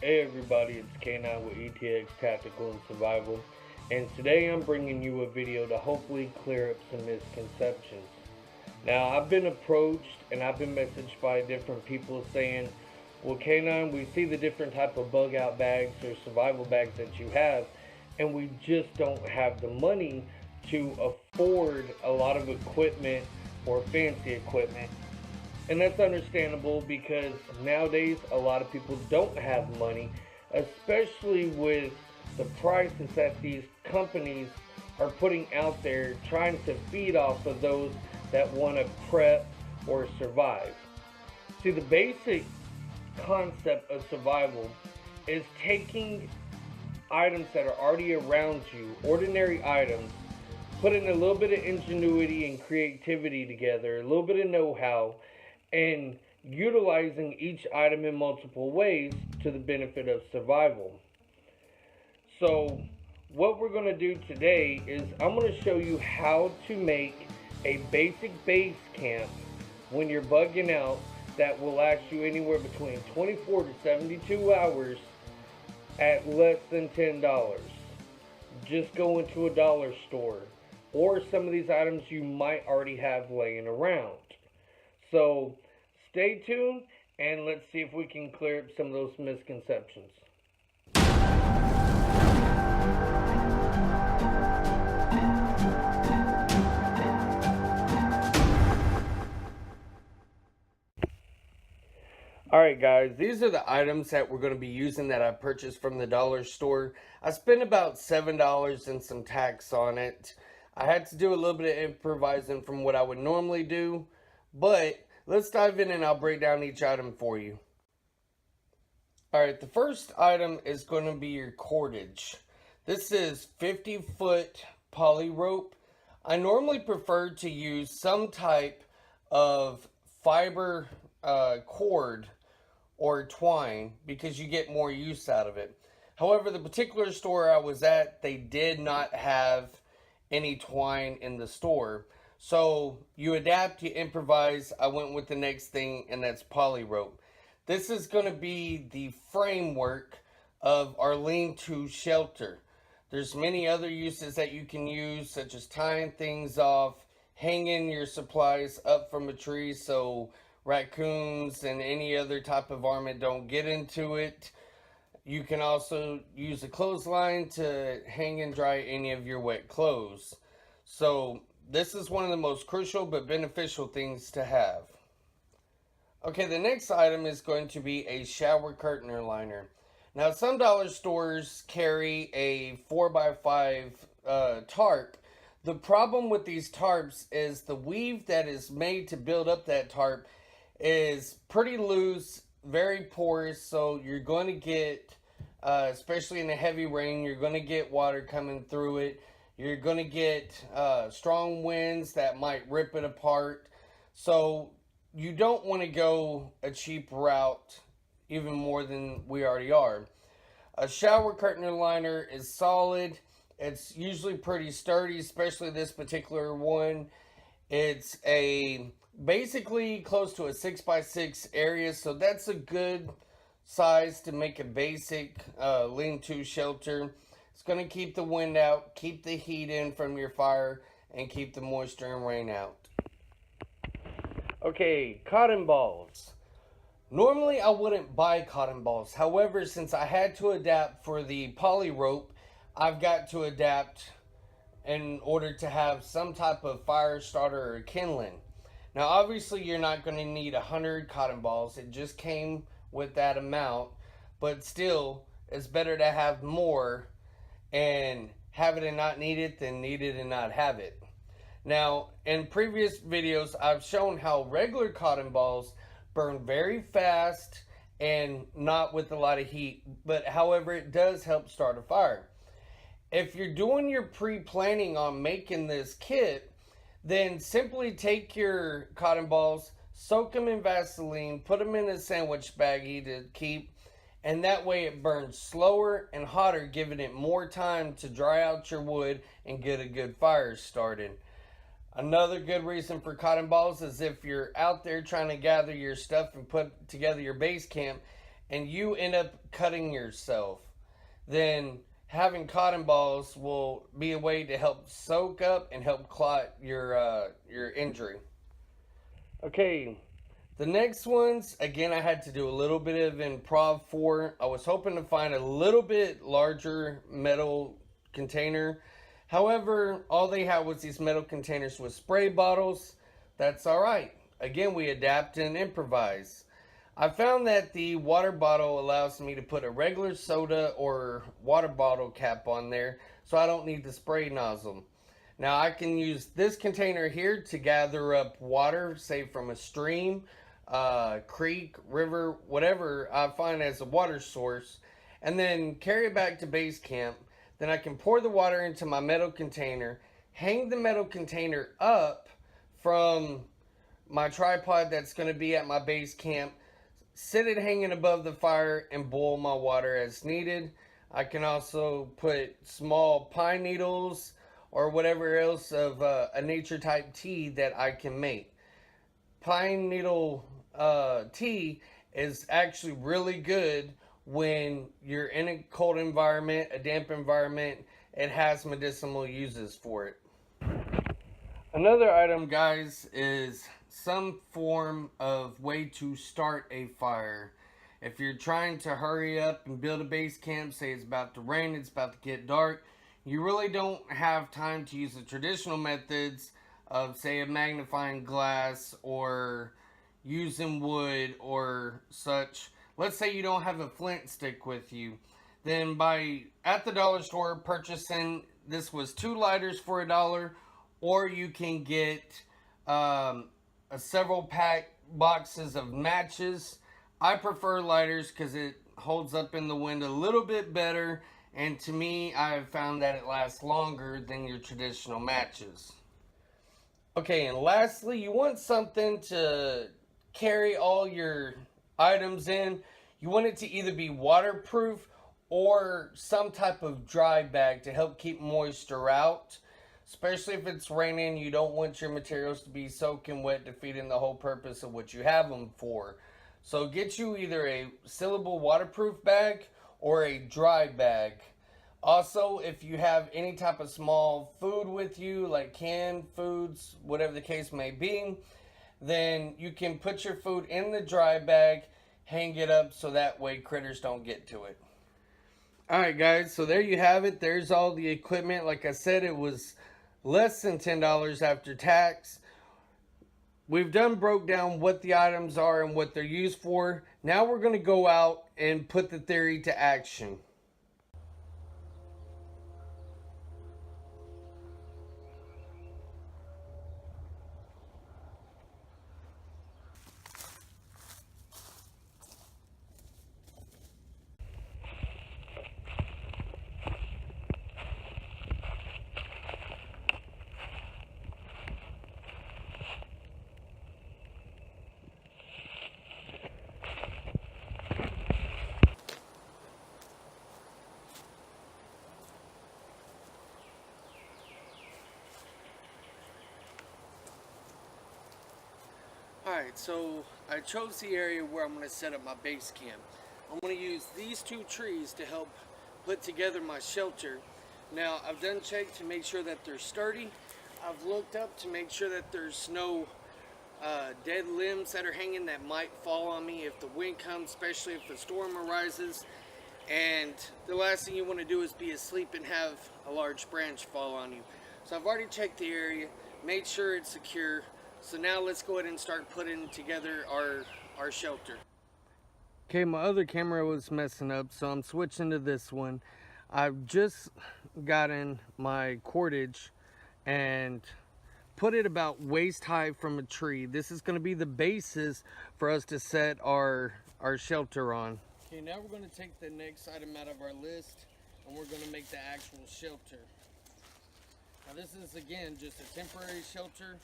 Hey everybody, it's K9 with ETX Tactical and Survival, and today I'm bringing you a video to hopefully clear up some misconceptions. Now, I've been approached and I've been messaged by different people saying, well K9, we see the different type of bug out bags or survival bags that you have, and we just don't have the money to afford a lot of equipment or fancy equipment. And that's understandable because nowadays a lot of people don't have money, especially with the prices that these companies are putting out there trying to feed off of those that want to prep or survive. See, the basic concept of survival is taking items that are already around you, ordinary items, putting a little bit of ingenuity and creativity together, a little bit of know-how, and utilizing each item in multiple ways to the benefit of survival. So what we're going to do today is I'm going to show you how to make a basic base camp when you're bugging out that will last you anywhere between 24 to 72 hours at less than $10. Just go into a dollar store or some of these items you might already have laying around. So stay tuned and let's see if we can clear up some of those misconceptions. Alright guys, these are the items that we're going to be using that I purchased from the dollar store. I spent about $7 and some tax on it. I had to do a little bit of improvising from what I would normally do, but let's dive in and I'll break down each item for you. Alright, the first item is going to be your cordage. This is 50-foot poly rope. I normally prefer to use some type of fiber cord or twine because you get more use out of it. However, the particular store I was at, they did not have any twine in the store. So you adapt, you improvise. I went with the next thing, and that's poly rope. This is going to be the framework of our lean-to shelter. There's many other uses that you can use, such as tying things off, hanging your supplies up from a tree so raccoons and any other type of varmint don't get into it. You can also use a clothesline to hang and dry any of your wet clothes. So this is one of the most crucial but beneficial things to have. Okay, the next item is going to be a shower curtain liner. Now, some dollar stores carry a 4x5 tarp. The problem with these tarps is the weave that is made to build up that tarp is pretty loose, very porous, so you're going to get, especially in a heavy rain, you're going to get water coming through it. You're going to get strong winds that might rip it apart. So you don't want to go a cheap route even more than we already are. A shower curtain liner is solid. It's usually pretty sturdy, especially this particular one. It's basically close to a 6x6 area, so that's a good size to make a basic lean-to shelter. It's going to keep the wind out, keep the heat in from your fire, and keep the moisture and rain out. Okay, cotton balls. Normally I wouldn't buy cotton balls. However, since I had to adapt for the poly rope, I've got to adapt in order to have some type of fire starter or kindling. Now obviously you're not going to need 100 cotton balls. It just came with that amount. But still, it's better to have more and have it and not need it than need it and not have it. Now, in previous videos, I've shown how regular cotton balls burn very fast and not with a lot of heat. But however, it does help start a fire. If you're doing your pre-planning on making this kit, then simply take your cotton balls, soak them in Vaseline, put them in a sandwich baggie to keep, and that way it burns slower and hotter, giving it more time to dry out your wood and get a good fire started. Another good reason for cotton balls is if you're out there trying to gather your stuff and put together your base camp and you end up cutting yourself, then having cotton balls will be a way to help soak up and help clot your injury. Okay, the next ones, again, I had to do a little bit of improv for. I was hoping to find a little bit larger metal container. However, all they had was these metal containers with spray bottles. That's all right. Again, we adapt and improvise. I found that the water bottle allows me to put a regular soda or water bottle cap on there, so I don't need the spray nozzle. Now I can use this container here to gather up water, say from a stream, creek, river, whatever I find as a water source, and then carry it back to base camp. Then I can pour the water into my metal container, hang the metal container up from my tripod that's going to be at my base camp, sit it hanging above the fire, and boil my water as needed. I can also put small pine needles or whatever else of a nature type tea that I can make. Pine needle tea is actually really good when you're in a cold environment, a damp environment. It has medicinal uses for it. Another item, guys, is some form of way to start a fire. If you're trying to hurry up and build a base camp, say it's about to rain, it's about to get dark, you really don't have time to use the traditional methods of, say, a magnifying glass or using wood or such. Let's say you don't have a flint stick with you. Then by at the dollar store purchasing, this was 2 lighters for $1, or you can get a several pack boxes of matches. I prefer lighters because it holds up in the wind a little bit better, and to me, I have found that it lasts longer than your traditional matches. Okay, and lastly, you want something to carry all your items in. You want it to either be waterproof or some type of dry bag to help keep moisture out. Especially if it's raining, you don't want your materials to be soaking wet, defeating the whole purpose of what you have them for. So get you either a sealable waterproof bag or a dry bag. Also, if you have any type of small food with you, like canned foods, whatever the case may be, then you can put your food in the dry bag, hang it up so that way critters don't get to it. Alright guys, so there you have it. There's all the equipment. Like I said, it was less than $10 after tax. We've broke down what the items are and what they're used for. Now we're going to go out and put the theory to action. Alright, so I chose the area where I'm going to set up my base camp. I'm going to use these 2 trees to help put together my shelter. Now, I've done check to make sure that they're sturdy. I've looked up to make sure that there's no dead limbs that are hanging that might fall on me if the wind comes, especially if a storm arises. And the last thing you want to do is be asleep and have a large branch fall on you. So I've already checked the area, made sure it's secure. So now let's go ahead and start putting together our shelter. Okay, my other camera was messing up, so I'm switching to this one. I've just gotten my cordage and put it about waist high from a tree. This is going to be the basis for us to set our shelter on. Okay, now we're going to take the next item out of our list and we're going to make the actual shelter. Now this is again just a temporary shelter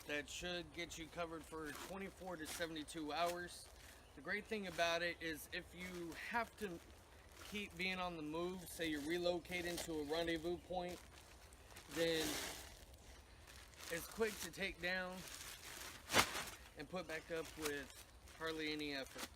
that should get you covered for 24 to 72 hours. The great thing about it is if you have to keep being on the move, say you're relocating to a rendezvous point, then it's quick to take down and put back up with hardly any effort.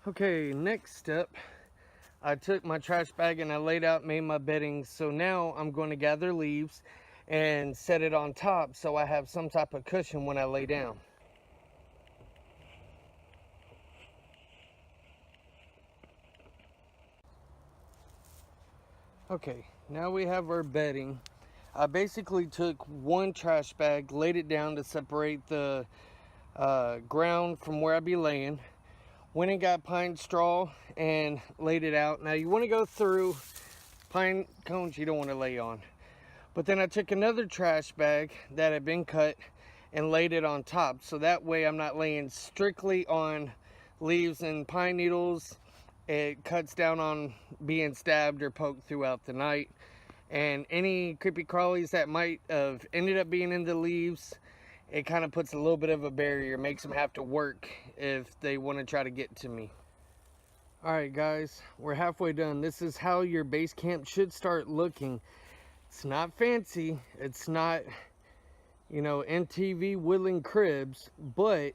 Okay, next step, I took my trash bag and I laid out, made my bedding. So now I'm going to gather leaves and set it on top so I have some type of cushion when I lay down. Okay, now we have our bedding. I basically took one trash bag, laid it down to separate the ground from where I'd be laying. Went and got pine straw and laid it out. Now you want to go through pine cones you don't want to lay on. But then I took another trash bag that had been cut and laid it on top. So that way I'm not laying strictly on leaves and pine needles. It cuts down on being stabbed or poked throughout the night. And any creepy crawlies that might have ended up being in the leaves, it kind of puts a little bit of a barrier, makes them have to work if they want to try to get to me. Alright guys, we're halfway done. This is how your base camp should start looking. It's not fancy, it's not, you know, MTV Woodland Cribs, but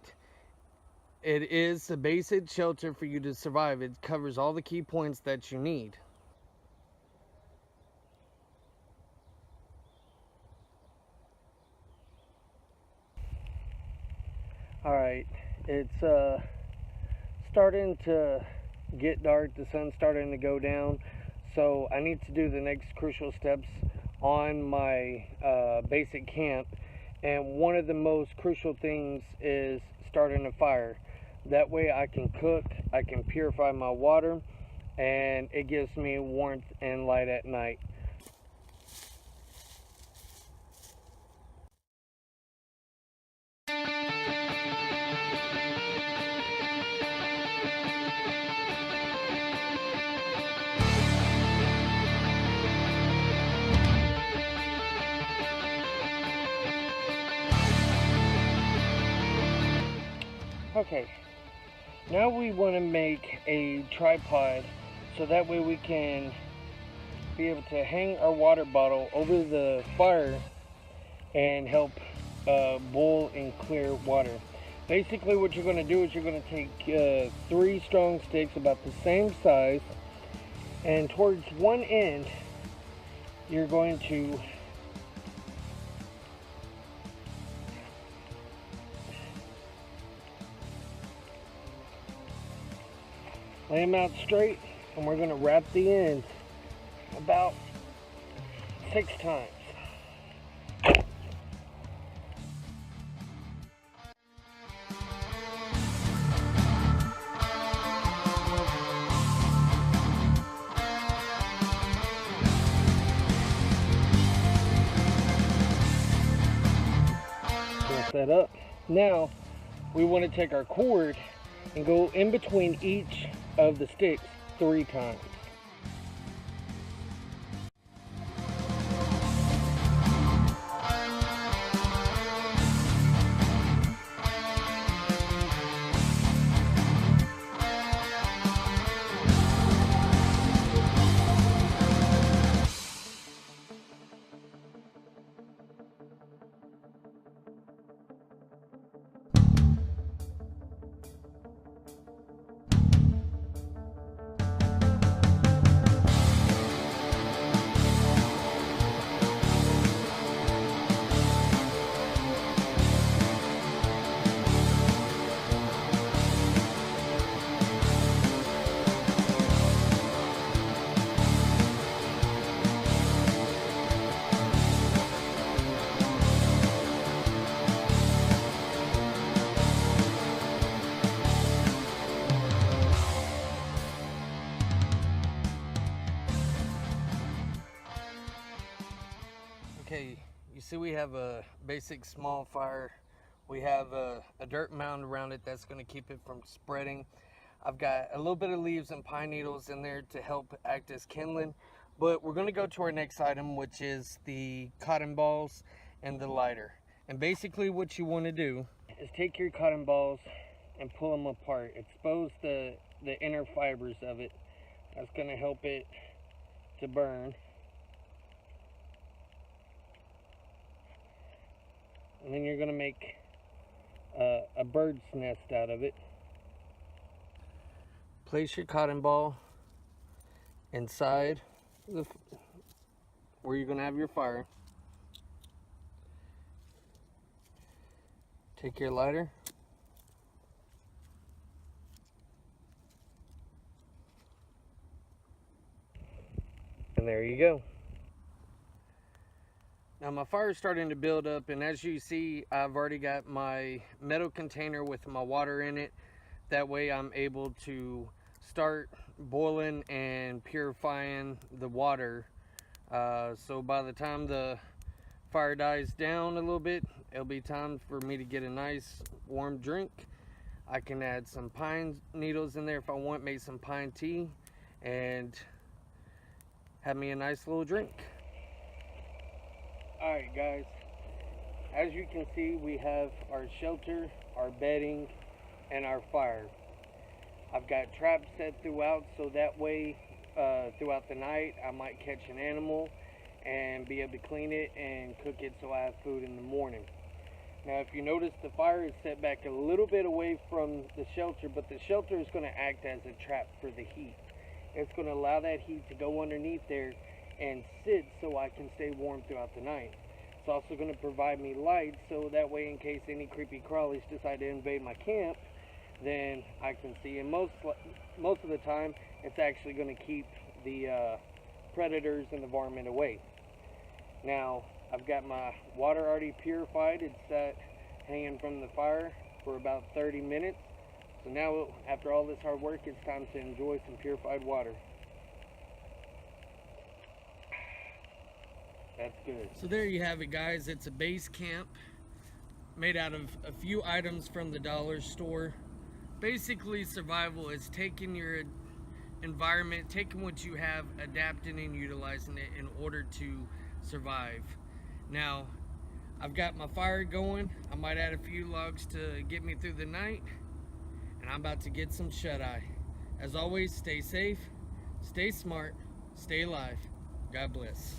it is a basic shelter for you to survive. It covers all the key points that you need. Alright, it's starting to get dark, the sun's starting to go down, so I need to do the next crucial steps on my basic camp. And one of the most crucial things is starting a fire. That way I can cook, I can purify my water, and it gives me warmth and light at night. Okay, now we want to make a tripod so that way we can be able to hang our water bottle over the fire and help boil and clear water. Basically what you're going to do is you're going to take 3 strong sticks about the same size, and towards one end you're going to lay them out straight, and we're going to wrap the ends about 6 times. That up. Now we want to take our cord and go in between each of the sticks 3 times. Okay, you see we have a basic small fire. We have a dirt mound around it that's going to keep it from spreading. I've got a little bit of leaves and pine needles in there to help act as kindling. But we're going to go to our next item, which is the cotton balls and the lighter. And basically what you want to do is take your cotton balls and pull them apart. Expose the inner fibers of it. That's going to help it to burn. And then you're going to make a bird's nest out of it. Place your cotton ball inside where you're going to have your fire. Take your lighter. And there you go. Now my fire is starting to build up, and as you see, I've already got my metal container with my water in it. That way I'm able to start boiling and purifying the water. So by the time the fire dies down a little bit, it'll be time for me to get a nice warm drink. I can add some pine needles in there if I want, make some pine tea, and have me a nice little drink. Alright guys, as you can see, we have our shelter, our bedding, and our fire. I've got traps set throughout, so that way throughout the night I might catch an animal and be able to clean it and cook it so I have food in the morning. Now if you notice, the fire is set back a little bit away from the shelter, but the shelter is going to act as a trap for the heat. It's going to allow that heat to go underneath there and sit so I can stay warm throughout the night. It's also going to provide me light, so that way in case any creepy crawlies decide to invade my camp, then I can see. And most of the time it's actually going to keep the predators and the varmint away. Now I've got my water already purified. It's sat hanging from the fire for about 30 minutes. So now after all this hard work, it's time to enjoy some purified water. That's good. So there you have it guys. It's a base camp made out of a few items from the dollar store. Basically survival is taking your environment, taking what you have, adapting and utilizing it in order to survive. Now I've got my fire going. I might add a few logs to get me through the night, and I'm about to get some shut-eye. As always, stay safe, stay smart, stay alive. God bless.